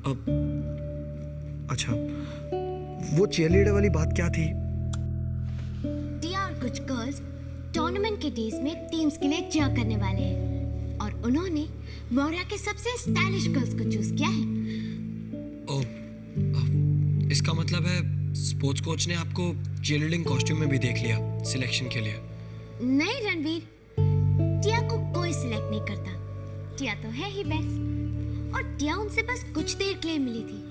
अब अच्छा, वो चीयरलीडर वाली बात क्या थी? टिया और कुछ गर्ल्स टूर्नामेंट के डेज में टीम्स के लिए चीयर करने वाले हैं और उन्होंने मौर्या के सबसे स्टाइलिश गर्ल्स को चूज किया है। इसका मतलब है स्पोर्ट्स कोच ने आपको चीयरलीडिंग कॉस्ट्यूम में भी देख लिया सिलेक्शन के लिए? नहीं रणवीर, टिया को कोई सिलेक्ट नहीं करता। टिया तो है ही बेस्ट और टिया उनसे बस कुछ देर के लिए मिली थी।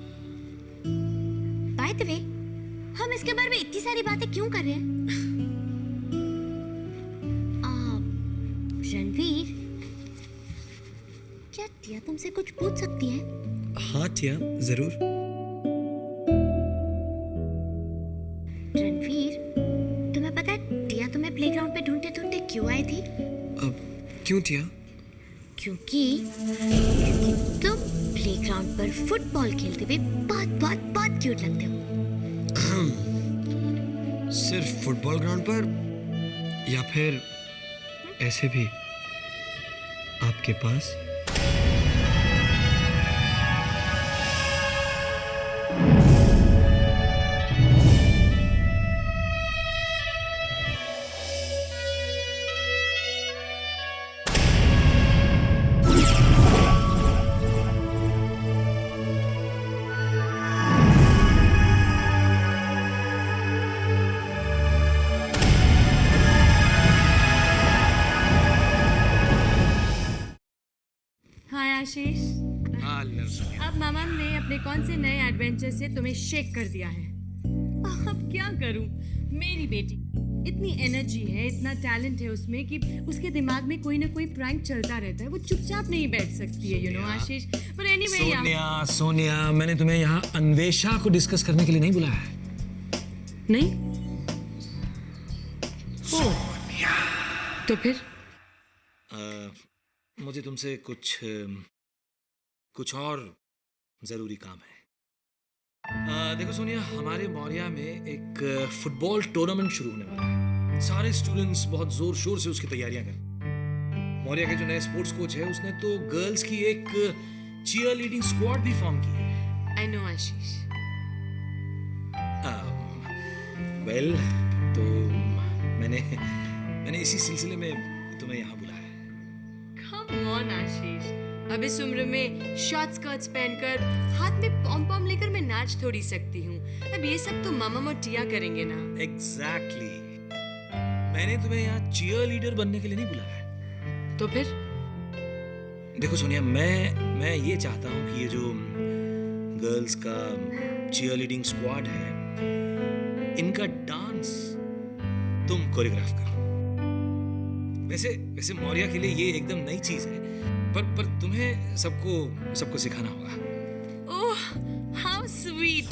बाय द वे, हम इसके बारे में इतनी सारी बातें क्यों कर रहे हैं? रणवीर, क्या टिया तुमसे कुछ पूछ सकती है? हाँ टिया, जरूर। रणवीर, तुम्हें पता है टिया तुम्हें प्लेग्राउंड पे ढूंढते ढूंढते क्यों आई थी? क्यों टिया? क्योंकि तुम प्लेग्राउंड पर फुटबॉल खेलते हुए बहुत बहुत बहुत क्यूट लगते हो। सिर्फ फुटबॉल ग्राउंड पर या फिर ऐसे भी आपके पास? हाय आशीष, अब मामा ने अपने कौन से नए एडवेंचर से तुम्हें शेक कर दिया है। अब क्या करूं? मेरी बेटी इतनी एनर्जी है, इतना टैलेंट है उसमें कि उसके दिमाग में कोई ना कोई प्रैंक चलता रहता है। वो चुपचाप नहीं बैठ सकती है, यू नो आशीष। पर एनीवे, सोनिया, मैंने तुम्हें यहाँ अन्वेषा को डिस्कस करने के लिए नहीं बुलाया है। नहीं? सोनिया। तो फिर? मुझे तुमसे कुछ और जरूरी काम है। देखो सोनिया, हमारे मौर्या में एक फुटबॉल टूर्नामेंट शुरू होने वाला है। सारे स्टूडेंट्स बहुत जोर शोर से उसकी तैयारियां कर। मौर्या के जो नए स्पोर्ट्स कोच है, उसने तो गर्ल्स की एक चीयर लीडिंग स्क्वाड भी फॉर्म की है। I know Ashish. वेल, तो मैंने इसी सिलसिले में तुम्हें यहाँ बुलाया है। Come on, आशीष, अब इस उम्र में शॉर्ट स्कर्ट्स पहनकर हाथ में पॉम पॉम लेकर मैं नाच थोड़ी सकती हूँ। अब ये सब तो मामा और टिया करेंगे ना। Exactly. मैंने तुम्हें यहाँ चीयर लीडर बनने के लिए नहीं बुलाया है। तो फिर? देखो सोनिया, मैं ये चाहता हूँ कि ये जो गर्ल्स का चीयर लीडिंग स्क्वाड है, इनका डांस तुम कोरियोग्राफ करो। वैसे मौर्या के लिए ये एकदम नई चीज है, पर तुम्हें सबको सिखाना होगा। ओह, हाउ स्वीट।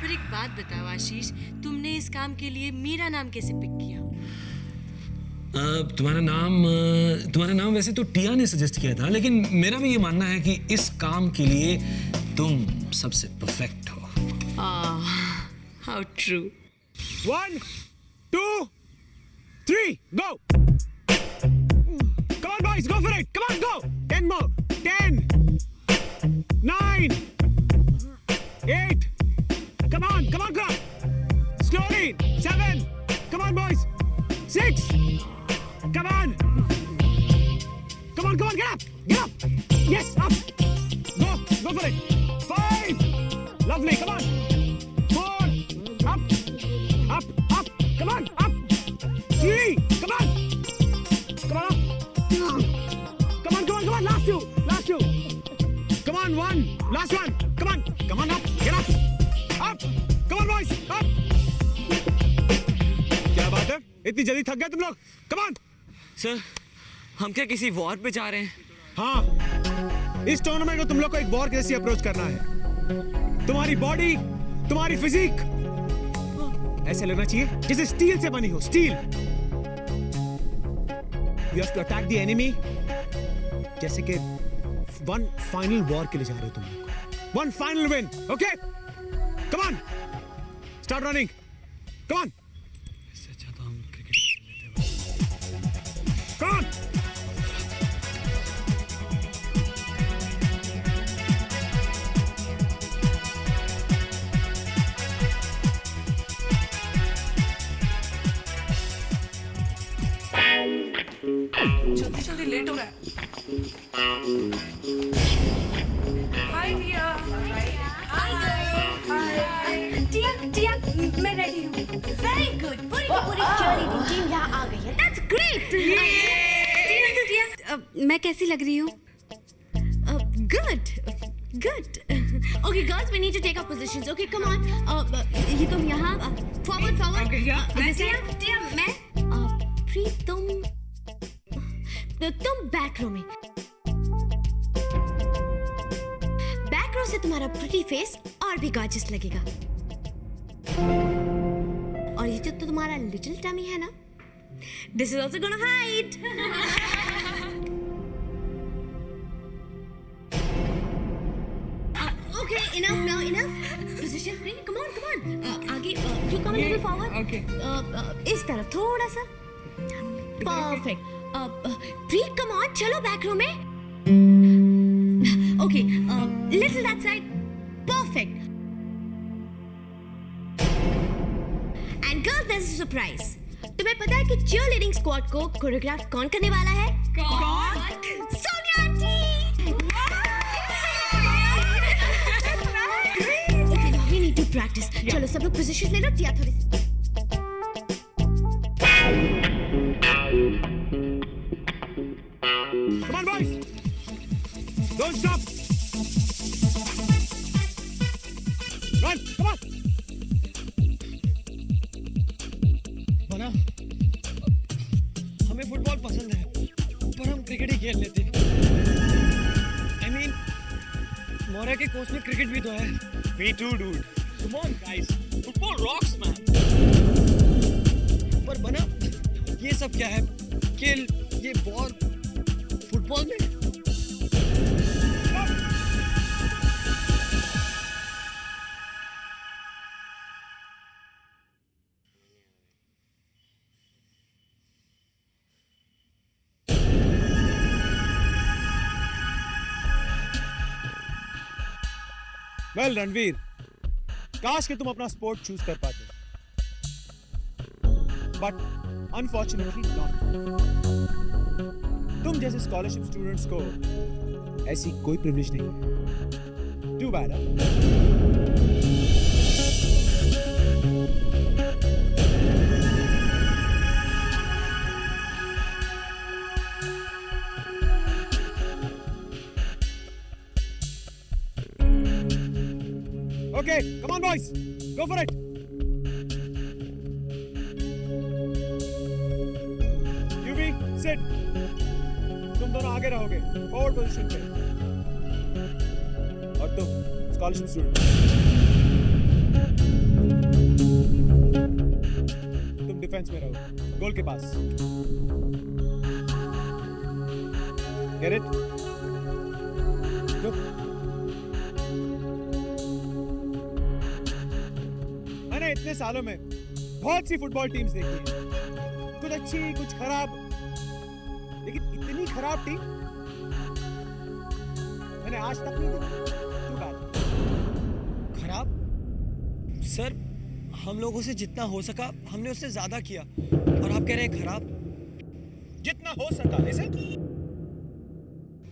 पर एक बात बताओ आशीष, तुमने इस काम के लिए मेरा नाम कैसे पिक किया? तुम्हारा नाम वैसे तो टिया ने सजेस्ट किया था, लेकिन मेरा भी ये मानना है कि इस काम के लिए तुम सबसे परफेक्ट हो। How true. 1, 2, 3, go! Come on, boys, go for it! Come on, go! 10 more! 10, 9, 8. Come on, come on! Slowly! 7. Come on, boys! 6. Come on! Come on, get up! Get up! Yes, up! Go for it! 5. Lovely, come on! 4. Up! Come on, up! 3. Come on! Come on, up! Come on! Last two! Come on, 1! Last one! Come on, up! Get up! Up! Come on, boys! Up! क्या बात है? इतनी जल्दी थक गए तुम लोग? Come on! Sir, हम क्या किसी वॉर पे जा रहे हैं? हाँ, इस टूर्नामेंट को तुम लोग को एक वॉर जैसी अप्रोच करना है। तुम्हारी बॉडी, तुम्हारी फिजिक ऐसे लगना चाहिए जैसे स्टील से बनी हो, steel. You have to attack the enemy जैसे कि one final war के लिए जा रहे हो तुम लोग। One final win, okay? Come on, start running. Come on. इससे अच्छा तो हम क्रिकेट जल्दी जल्दी लेट हो रहा है। हाय रिया। टिया, मैं रेडी हूँ। Very good. पूरी की पूरी cheerleading टीम यहाँ आ गई है। That's great. टिया, मैं कैसी लग रही हूँ? Good. Okay, girls, we need to take our positions. Okay, come on. ये तुम यहाँ forward. Okay, yeah. टिया, मैं प्रीत तुम बैक रो में। बैक रो से तुम्हारा प्रिटी फेस और भी गॉर्जियस लगेगा। और ये जो तुम्हारा लिटिल टमी है ना, this is also gonna hide. Okay, enough. Position, come on. आगे, you come a little forward. Okay. इस तरफ थोड़ा सा। Perfect. Preet, come on, चलो बैक रो में। Okay, little that side. Perfect. And girls, there's a surprise. तुम्हें पता है कि cheerleading squad को कोरियोग्राफ कौन करने वाला है? कौन? Sonia aunty. Okay, now we need to practice. चलो सब लोग positions ले लो, टिया थोड़ी सी। Come on, boys! Don't stop! Run! Come on! बना, हमें फुटबॉल पसंद है, पर हम क्रिकेट ही खेल लेते हैं। I mean, मौर्या के कोच में क्रिकेट भी तो है। Me too, dude. Come on, guys. Football rocks, man. पर बना, ये सब क्या है? किल, ये वॉर, फुटबॉल में? Well, रणवीर, काश कि तुम अपना स्पोर्ट चूज कर पाते, बट अनफॉर्चुनेटली नॉट। तुम जैसे स्कॉलरशिप स्टूडेंट्स को ऐसी कोई प्रिविलेज नहीं है। Too bad. Okay, come on, boys, go for it. You be sit. तुम दोनों आगे रहोगे, फॉरवर्ड पोजीशन पे, और तुम स्कॉलरशिप स्टूडेंट, तुम डिफेंस में रहो, गोल के पास। Get it? Go. मैंने इतने सालों में बहुत सी फुटबॉल टीम्स देखी हैं, कुछ अच्छी कुछ खराब, लेकिन इतनी खराब टीम मैंने आज तक नहीं देखी। Too bad. खराब? सर, हम लोगों से जितना हो सका हमने उससे ज्यादा किया, और आप कह रहे हैं खराब? जितना हो सका ऐसे?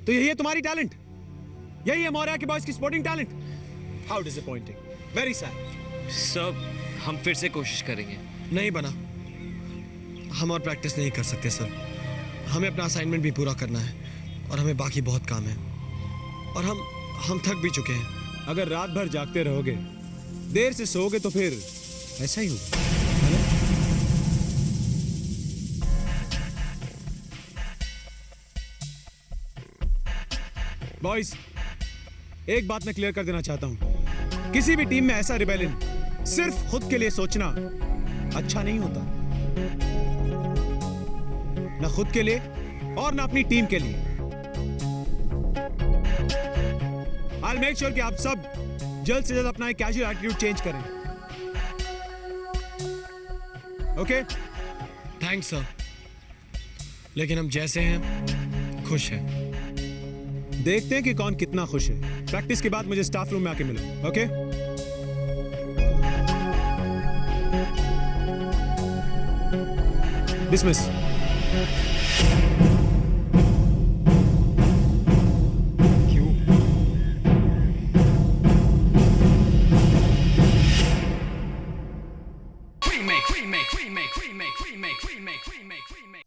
तो यही है तुम्हारी टैलेंट? यही है मौर्या के बॉयज की sporting talent? How disappointing, very sad. Sir, हम फिर से कोशिश करेंगे। नहीं बना, हम और प्रैक्टिस नहीं कर सकते सर। हमें अपना असाइनमेंट भी पूरा करना है, और हमें बाकी बहुत काम है, और हम थक भी चुके हैं। अगर रात भर जागते रहोगे, देर से सोओगे, तो फिर ऐसा ही होगा, है ना? बॉयज, एक बात मैं क्लियर कर देना चाहता हूं, किसी भी टीम में ऐसा रिबेलियन सिर्फ खुद के लिए सोचना अच्छा नहीं होता, ना खुद के लिए और ना अपनी टीम के लिए। I'll make sure कि आप सब जल्द से जल्द अपना एक कैजुअल एटीट्यूड चेंज करें। ओके? थैंक्स सर, लेकिन हम जैसे हैं खुश हैं। देखते हैं कि कौन कितना खुश है। प्रैक्टिस के बाद मुझे स्टाफ रूम में आके मिलो, okay? Dismiss. remake, remake, remake, remake, remake, remake, remake, remake, remake.